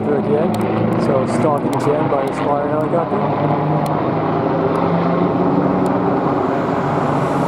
helicopter again. So Stalking 10 by this fire helicopter.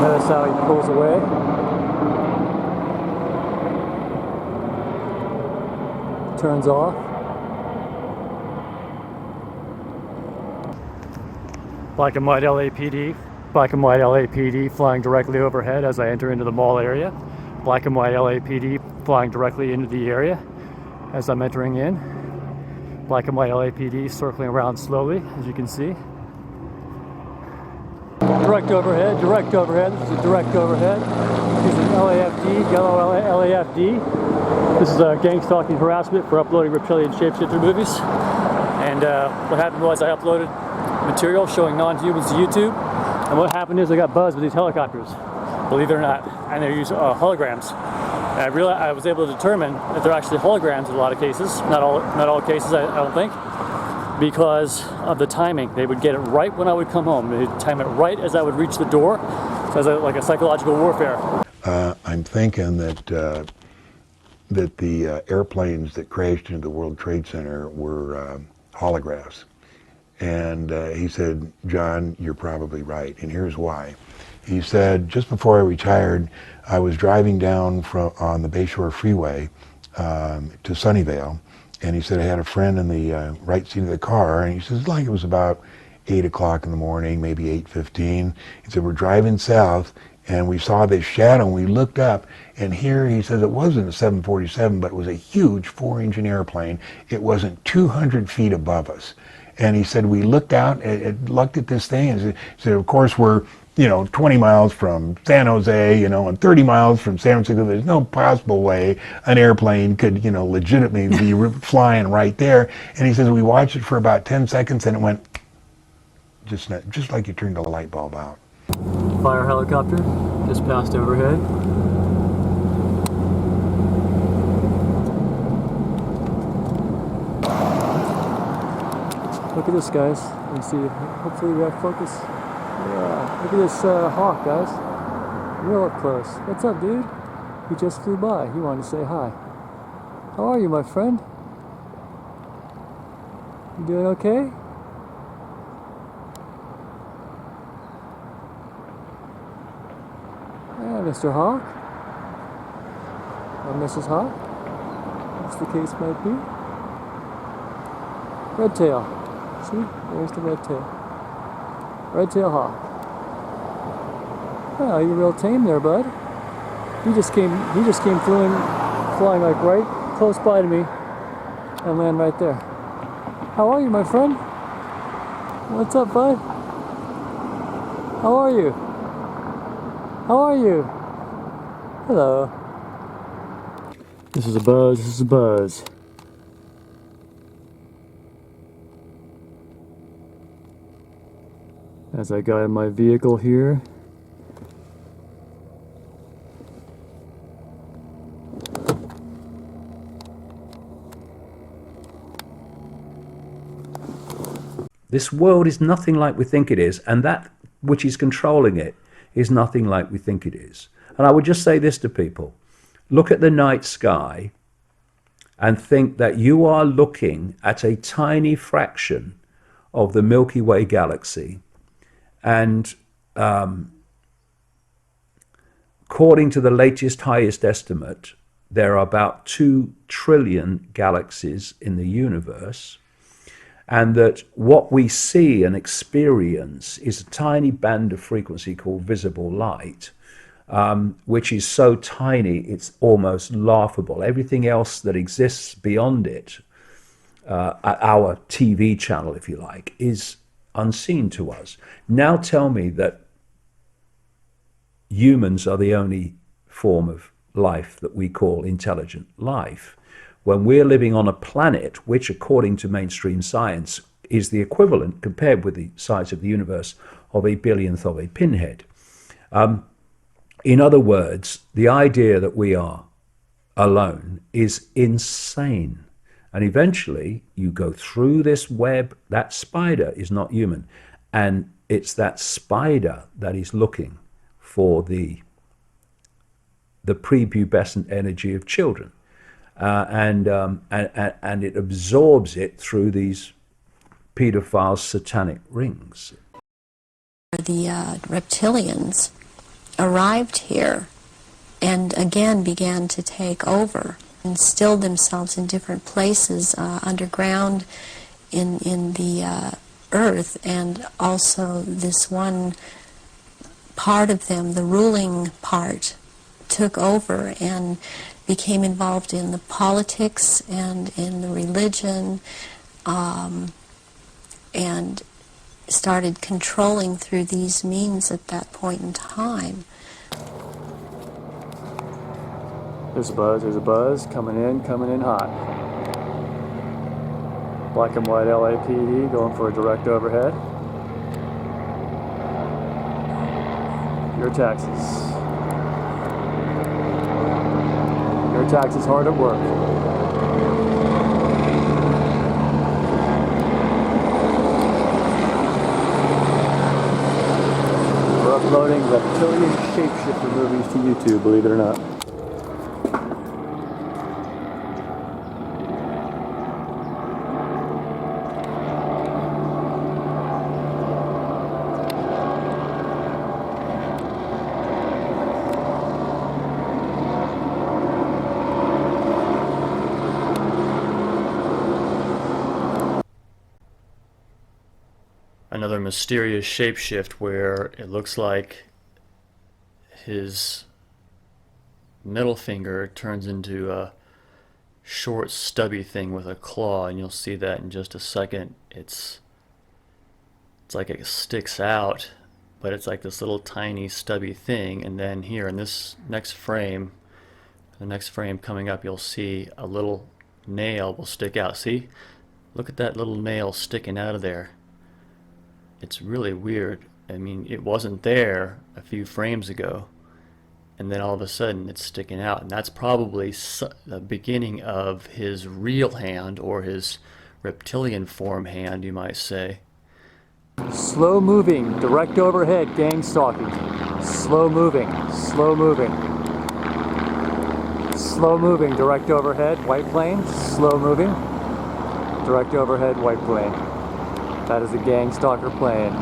Notice how he pulls away. Turns off. Black and white LAPD. Black and white LAPD flying directly overhead as I enter into the mall area. Black and white LAPD flying directly into the area as I'm entering in. Black and white LAPD circling around slowly, as you can see. Direct overhead, direct overhead. This is a direct overhead. This is an LAFD, yellow LAFD. This is a gang stalking harassment for uploading reptilian shapeshifter movies. And what happened was I uploaded material showing non-humans to YouTube. And what happened is I got buzzed with these helicopters, believe it or not. And they use holograms. And I realized I was able to determine that they're actually holograms in a lot of cases. Not all cases, I don't think. Because of the timing. They would get it right when I would come home. They'd time it right as I would reach the door. So it's like a psychological warfare. I'm thinking that the airplanes that crashed into the World Trade Center were holographs. And he said, John, you're probably right, and here's why. He said, just before I retired, I was driving down on the Bayshore Freeway to Sunnyvale, and he said I had a friend in the right seat of the car, and he says, like it was about 8 o'clock in the morning, maybe 8:15. He said, we're driving south, and we saw this shadow, and we looked up, and here, he says, it wasn't a 747, but it was a huge 4-engine airplane. It wasn't 200 feet above us. And he said, we looked out and looked at this thing, and he said, of course, we're 20 miles from San Jose, and 30 miles from San Francisco. There's no possible way an airplane could, legitimately be flying right there. And he says, we watched it for about 10 seconds, and it went just like you turned a light bulb out. Fire helicopter just passed overhead. Look at this, guys. You can see, hopefully we have focus. Yeah, look at this hawk, guys. Real up close. What's up, dude? He just flew by. He wanted to say hi. How are you, my friend? You doing okay? Yeah, Mr. Hawk. Or Mrs. Hawk. What's the case might be. Red tail. See? There's the red tail. Red tail hawk. Oh, you're real tame there, bud. He just came flying like right close by to me and land right there. How are you, my friend? What's up, bud? How are you? How are you? Hello. This is a buzz, this is a buzz. As I got in my vehicle here. This world is nothing like we think it is, and that which is controlling it is nothing like we think it is. And I would just say this to people. Look at the night sky and think that you are looking at a tiny fraction of the Milky Way galaxy. And according to the latest highest estimate, there are about 2 trillion galaxies in the universe, and that what we see and experience is a tiny band of frequency called visible light, which is so tiny it's almost laughable. Everything else that exists beyond it, our TV channel, if you like, is unseen to us. Now tell me that humans are the only form of life that we call intelligent life, when we're living on a planet which, according to mainstream science, is the equivalent, compared with the size of the universe, of a billionth of a pinhead. In other words, the idea that we are alone is insane. And eventually you go through this web. That spider is not human. And it's that spider that is looking for the prepubescent energy of children. and it absorbs it through these paedophile satanic rings. The reptilians arrived here and again began to take over, instilled themselves in different places underground in the earth, and also this one part of them, the ruling part, took over and became involved in the politics and in the religion, and started controlling through these means at that point in time. There's a buzz coming in hot. Black and white LAPD going for a direct overhead. Your taxis. Your taxis hard at work. We're uploading reptilian shapeshifter movies to YouTube, believe it or not. Another mysterious shapeshift where it looks like his middle finger turns into a short stubby thing with a claw, and you'll see that in just a second. It's like it sticks out, but it's like this little tiny stubby thing, and then here in this next frame, the next frame coming up, you'll see a little nail will stick out. See? Look at that little nail sticking out of there. It's really weird. I mean, it wasn't there a few frames ago, and then all of a sudden it's sticking out, and that's probably the beginning of his real hand, or his reptilian form hand, you might say. Slow moving, direct overhead, gang stalking. Slow moving, slow moving. Slow moving, direct overhead, white plane. Slow moving, direct overhead, white plane. That is a gang stalker plane.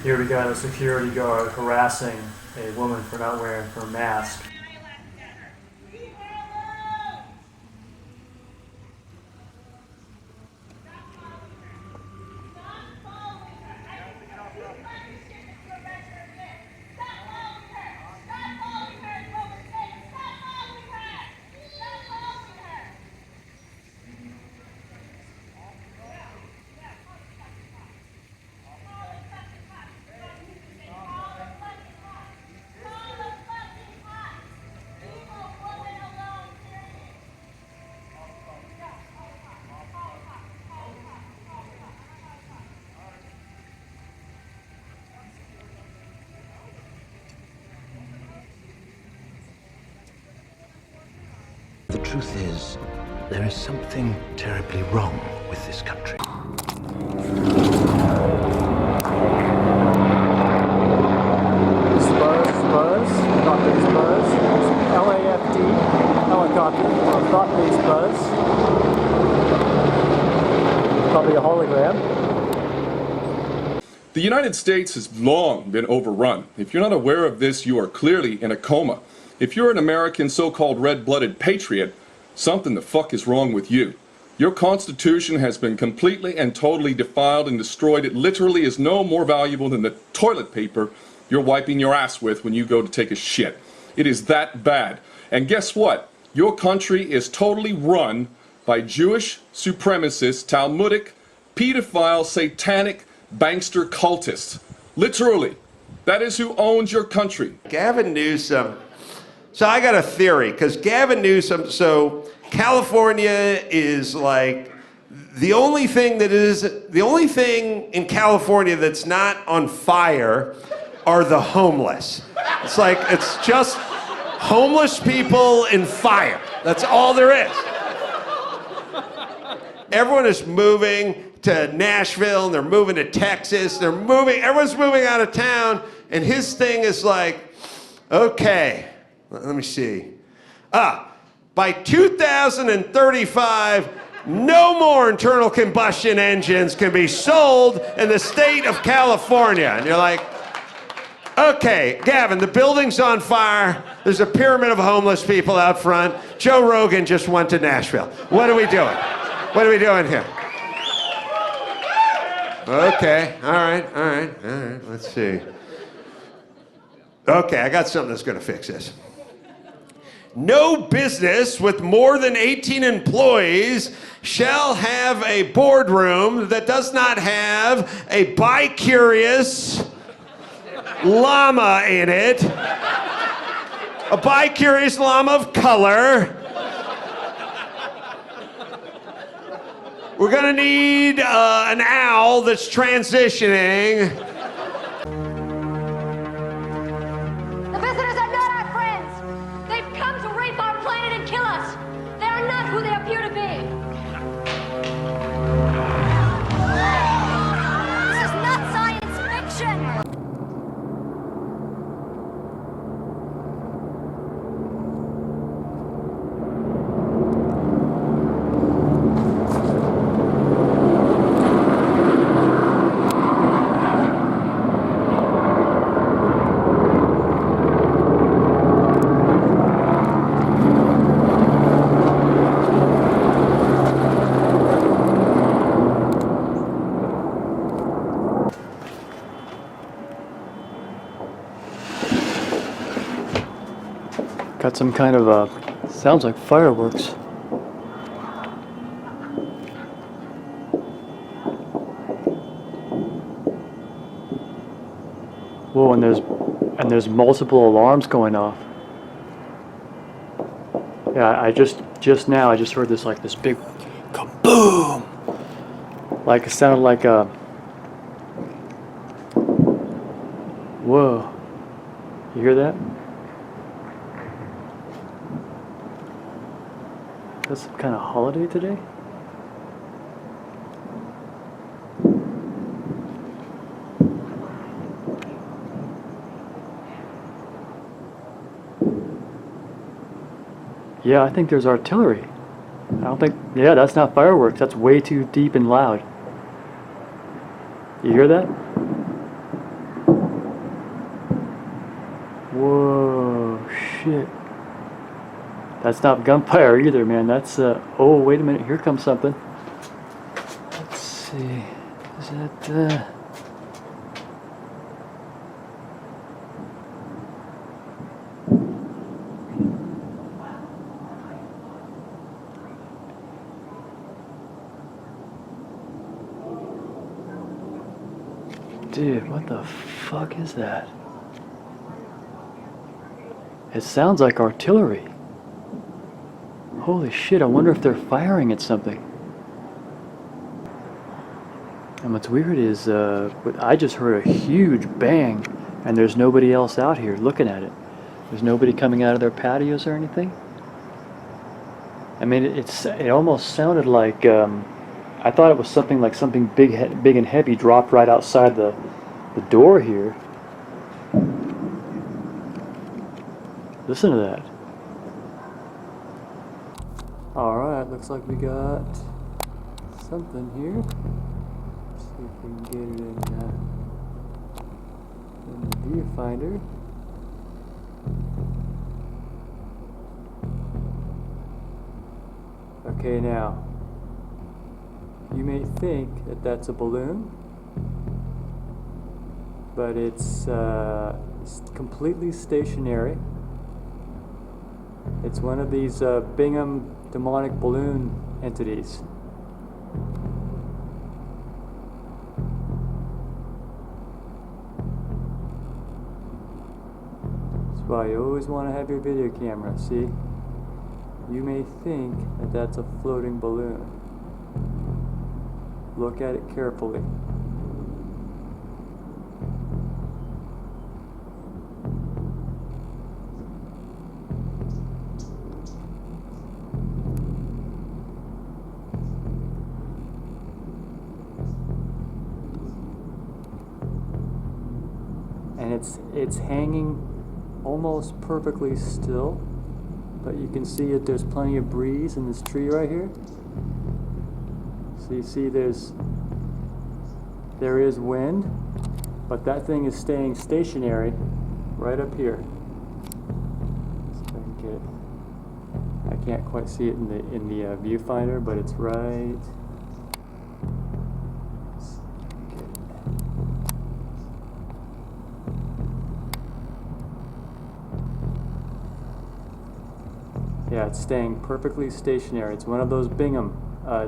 Here we got a security guard harassing a woman for not wearing her mask. The truth is, there is something terribly wrong with this country. Buzz, thought-based buzz. LAFD, helicopter, or thought-based buzz. Probably a hologram. The United States has long been overrun. If you're not aware of this, you are clearly in a coma. If you're an American so-called red-blooded patriot, something the fuck is wrong with you. Your Constitution has been completely and totally defiled and destroyed. It literally is no more valuable than the toilet paper you're wiping your ass with when you go to take a shit. It is that bad. And guess what? Your country is totally run by Jewish supremacists, Talmudic, pedophile, satanic, bankster cultists. Literally. That is who owns your country. Gavin Newsom. So I got a theory, because Gavin Newsom, so California is like the only thing in California that's not on fire are the homeless. It's like, it's just homeless people in fire. That's all there is. Everyone is moving to Nashville, and they're moving to Texas, everyone's moving out of town, and his thing is like, okay, Let me see. By 2035, no more internal combustion engines can be sold in the state of California. And you're like, okay, Gavin, the building's on fire. There's a pyramid of homeless people out front. Joe Rogan just went to Nashville. What are we doing? What are we doing here? Okay, all right. Let's see. Okay, I got something that's gonna fix this. No business with more than 18 employees shall have a boardroom that does not have a bi-curious llama in it. A bi-curious llama of color. We're gonna need an owl that's transitioning. The visitors are not our friends. They've come to rape our planet and kill us. They are not who they appear to be. This is not science fiction. Got some kind of sounds like fireworks. Whoa, and there's multiple alarms going off. Yeah, I just now I just heard this big kaboom. Like it sounded like a whoa. You hear that? That's some kind of holiday today? Yeah, I think there's artillery. I don't think, yeah, that's not fireworks. That's way too deep and loud. You hear that? Whoa, shit. That's not gunfire either, man. That's, oh, wait a minute. Here comes something. Let's see. Is that, Dude, what the fuck is that? It sounds like artillery. Holy shit, I wonder if they're firing at something. And what's weird is, I just heard a huge bang, and there's nobody else out here looking at it. There's nobody coming out of their patios or anything. I mean, it almost sounded like, I thought it was something like something big and heavy dropped right outside the door here. Listen to that. Alright, looks like we got something here. Let's see if we can get it in the viewfinder. Okay, now, you may think that that's a balloon, but it's completely stationary. It's one of these Bingham demonic balloon entities. That's why you always want to have your video camera, see? You may think that that's a floating balloon. Look at it carefully. And it's hanging almost perfectly still, but you can see that there's plenty of breeze in this tree right here. So you see there is wind, but that thing is staying stationary right up here. Let's see if I can get it. I can't quite see it in the viewfinder, but it's right. Yeah, it's staying perfectly stationary. It's one of those Bingham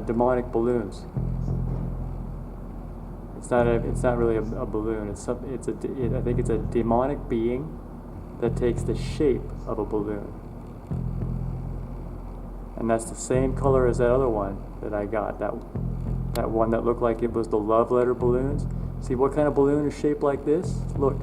demonic balloons. It's not really a balloon. I think it's a demonic being that takes the shape of a balloon. And that's the same color as that other one that I got. That one that looked like it was the love letter balloons. See what kind of balloon is shaped like this? Look.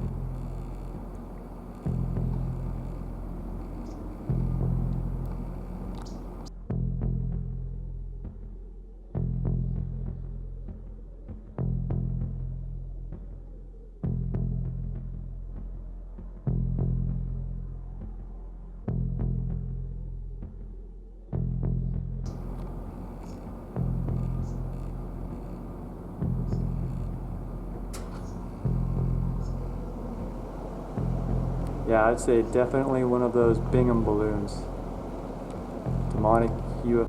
Yeah, I'd say definitely one of those Bingham balloons. Demonic UFO.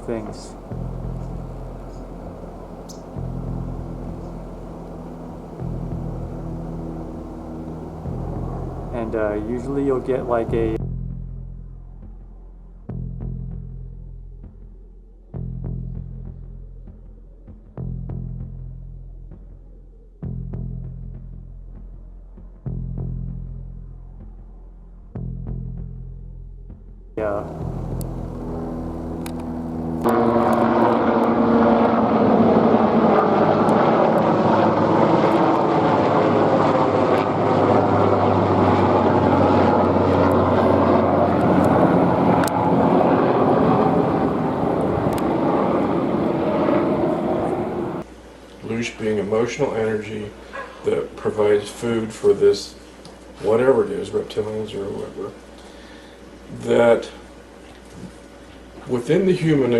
Things. And usually you'll get like a being emotional energy that provides food for this, whatever it is, reptilians or whatever, that within the human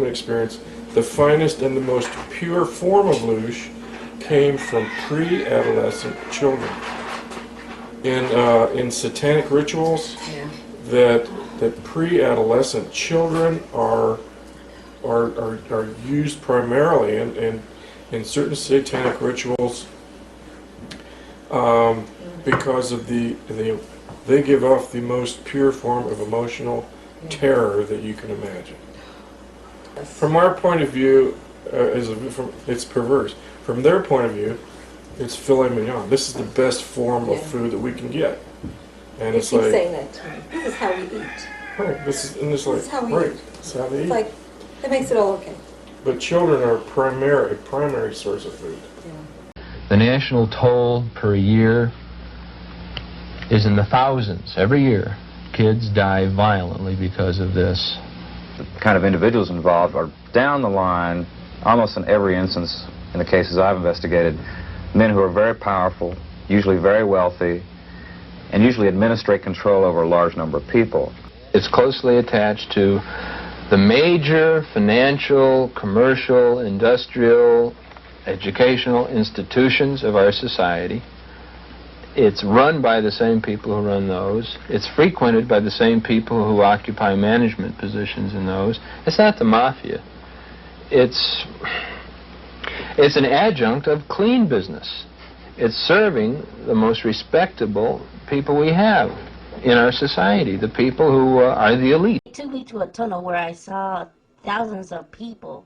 experience, the finest and the most pure form of loosh came from pre-adolescent children. In satanic rituals, that pre-adolescent children are used primarily in certain satanic rituals because of they give off the most pure form of emotional terror that you can imagine. From our point of view, it's perverse. From their point of view, it's filet mignon. This is the best form of food that we can get. And it's like saying that to me. This is how we eat. Right. This is how we eat. This is how they eat. It's like that makes it all okay. But children are a primary source of food. Yeah. The national toll per year is in the thousands. Every year, kids die violently because of this. The kind of individuals involved are down the line, almost in every instance, in the cases I've investigated, men who are very powerful, usually very wealthy, and usually administrate control over a large number of people. It's closely attached to the major financial, commercial, industrial, educational institutions of our society. It's run by the same people who run those. It's frequented by the same people who occupy management positions in those. It's not the mafia. It's an adjunct of clean business. It's serving the most respectable people we have in our society, the people who are the elite. It took me to a tunnel where I saw thousands of people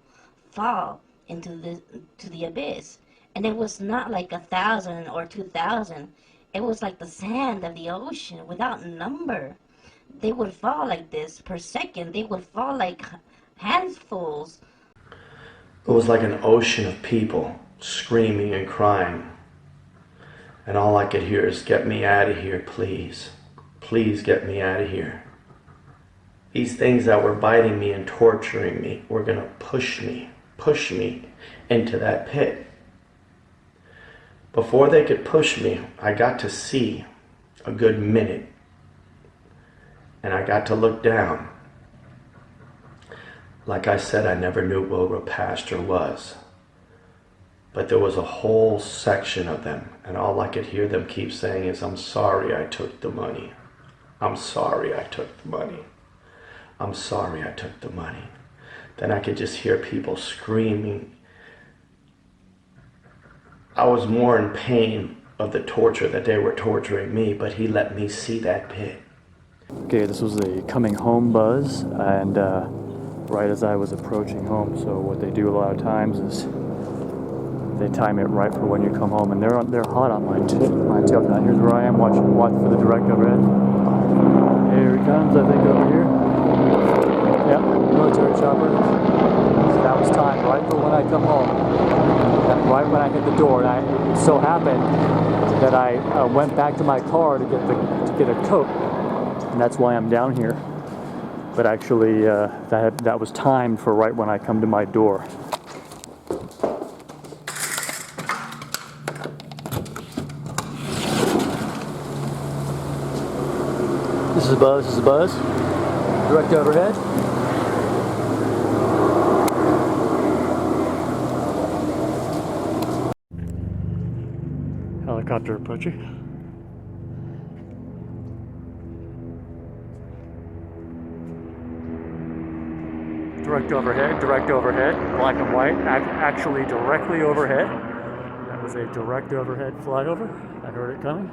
fall into the abyss. And it was not like 1,000 or 2,000. It was like the sand of the ocean without number. They would fall like this per second. They would fall like handfuls. It was like an ocean of people screaming and crying. And all I could hear is, "Get me out of here, please. Please get me out of here." These things that were biting me and torturing me were going to push me into that pit. Before they could push me, I got to see a good minute. And I got to look down. Like I said, I never knew what a pastor was. But there was a whole section of them, and all I could hear them keep saying is, "I'm sorry I took the money. I'm sorry I took the money. I'm sorry I took the money." Then I could just hear people screaming. I was more in pain of the torture that they were torturing me, but he let me see that pit. Okay, this was a coming home buzz, and right as I was approaching home. So what they do a lot of times is they time it right for when you come home, and they're hot on my tail tonight. Here's where I am watching for the direct overhead. Here he comes, I think, over here. Yep, military chopper. So that was timed right for when I come home. Right when I hit the door, and it so happened that I went back to my car to get a coat, and that's why I'm down here. But actually, that was timed for right when I come to my door. This is a buzz. Direct overhead. Helicopter approaching. Direct overhead, black and white, actually directly overhead. That was a direct overhead flyover. I heard it coming.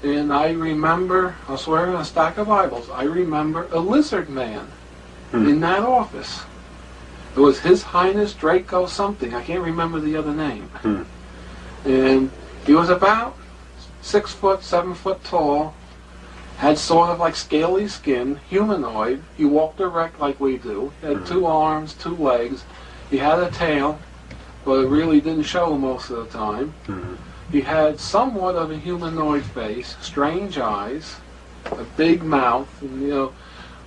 And I remember, I'll swear on a stack of Bibles, I remember a lizard man in that office. It was His Highness Draco something, I can't remember the other name. And he was about 6 foot, 7 foot tall, had sort of like scaly skin, humanoid. He walked erect like we do. He had 2 arms, 2 legs. He had a tail, but it really didn't show most of the time. He had somewhat of a humanoid face, strange eyes, a big mouth, and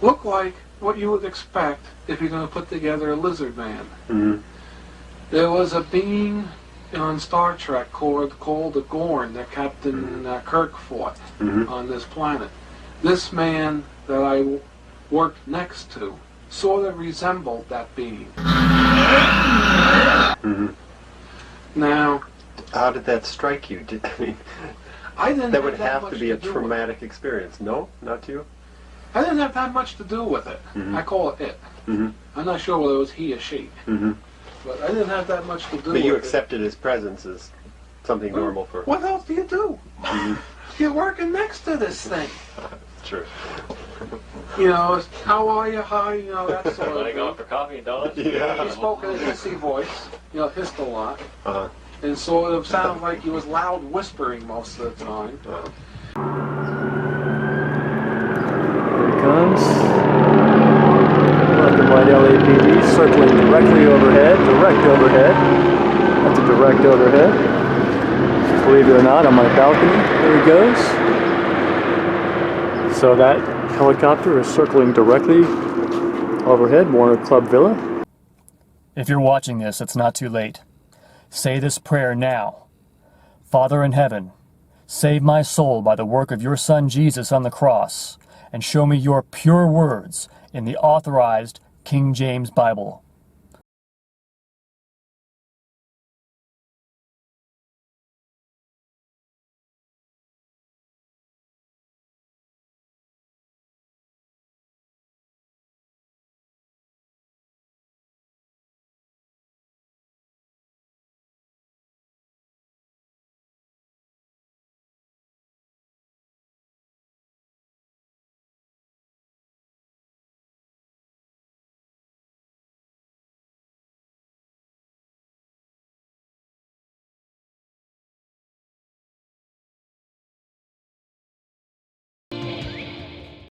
looked like what you would expect if you're going to put together a lizard man. There was a being on Star Trek called the Gorn that Captain Kirk fought on this planet. This man that I worked next to sort of resembled that being. Now, how did that strike you? I didn't. That would have to be a traumatic experience. No, not you. I didn't have that much to do with it. I call it it. I'm not sure whether it was he or she. But I didn't have that much to do with it. But you accepted his presence as something normal for... What else do you do? You're working next to this thing. True. How are you? Hi, that sort of thing. I go out for coffee and donuts? Yeah. He spoke in a hissy voice, hissed a lot. And sort of sounded like he was loud whispering most of the time. Here he comes. Black and white LAPD circling directly overhead, direct overhead. That's a direct overhead. Believe it or not, on my balcony, there he goes. So that helicopter is circling directly overhead, Warner Club Villa. If you're watching this, it's not too late. Say this prayer now. Father in heaven, save my soul by the work of your Son Jesus on the cross, and show me your pure words in the authorized King James Bible.